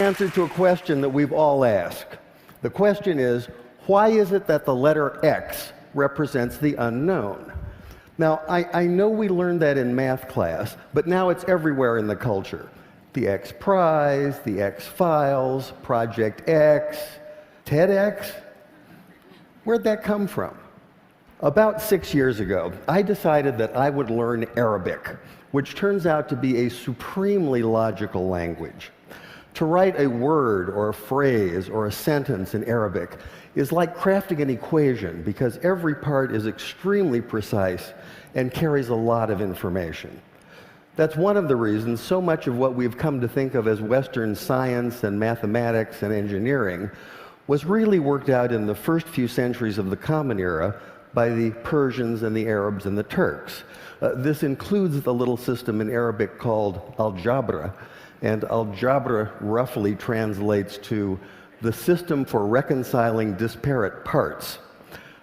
Answer to a question that we've all asked. The question is, why is it that the letter X represents the unknown? Now, I know we learned that in math class, but now it's everywhere in the culture. The X Prize, the X Files, Project X, TEDx. Where'd that come from? About 6 years ago, I decided that I would learn Arabic, which turns out to be a supremely logical language. To write a word or a phrase or a sentence in Arabic is like crafting an equation because every part is extremely precise and carries a lot of information. That's one of the reasons so much of what we've come to think of as Western science and mathematics and engineering was really worked out in the first few centuries of the Common Era by the Persians and the Arabs and the Turks. This includes the little system in Arabic called algebra, and algebra roughly translates to the system for reconciling disparate parts.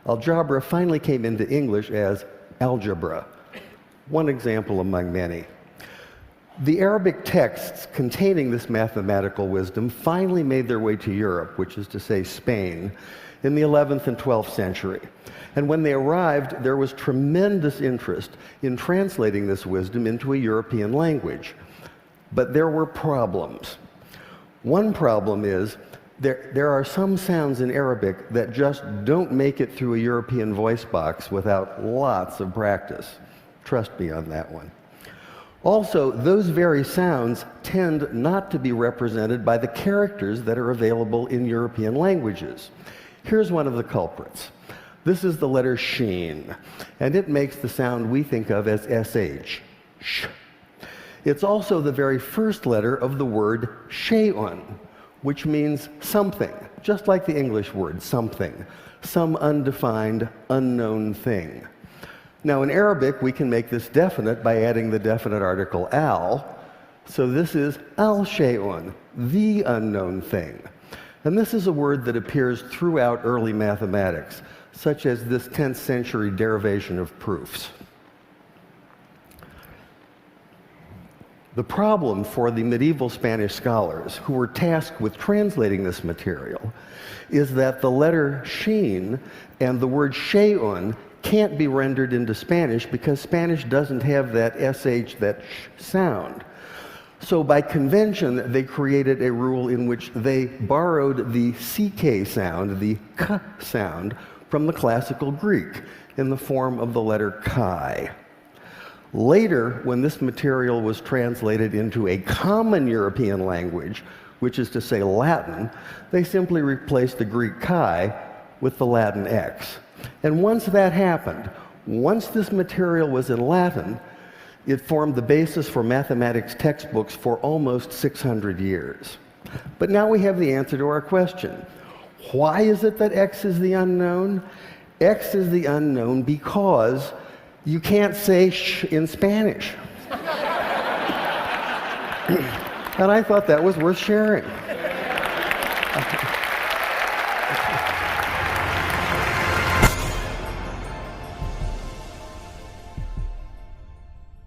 Algebra finally came into English as algebra, one example among many. The Arabic texts containing this mathematical wisdom finally made their way to Europe, which is to say Spain, in the 11th and 12th century. And when they arrived, there was tremendous interest in translating this wisdom into a European language. But there were problems. One problem is there are some sounds in Arabic that just don't make it through a European voice box without lots of practice. Trust me on that one. Also, those very sounds tend not to be represented by the characters that are available in European languages. Here's one of the culprits. This is the letter sheen, and it makes the sound we think of as sh, sh. It's also the very first letter of the word shei'un, which means something, just like the English word something, some undefined, unknown thing. Now, in Arabic, we can make this definite by adding the definite article al, so this is al-shei'un, the unknown thing. And this is a word that appears throughout early mathematics, such as this 10th century derivation of proofs. The problem for the medieval Spanish scholars who were tasked with translating this material is that the letter sheen and the word shei'un can't be rendered into Spanish because Spanish doesn't have that sh, that sh sound. So by convention, they created a rule in which they borrowed the ck sound, the k sound, from the classical Greek in the form of the letter chi. Later, when this material was translated into a common European language, which is to say Latin, they simply replaced the Greek chi with the Latin x. And once that happened, once this material was in Latin, it formed the basis for mathematics textbooks for almost 600 years. But now we have the answer to our question. Why is it that x is the unknown? X is the unknown because you can't say sh in Spanish. And I thought that was worth sharing.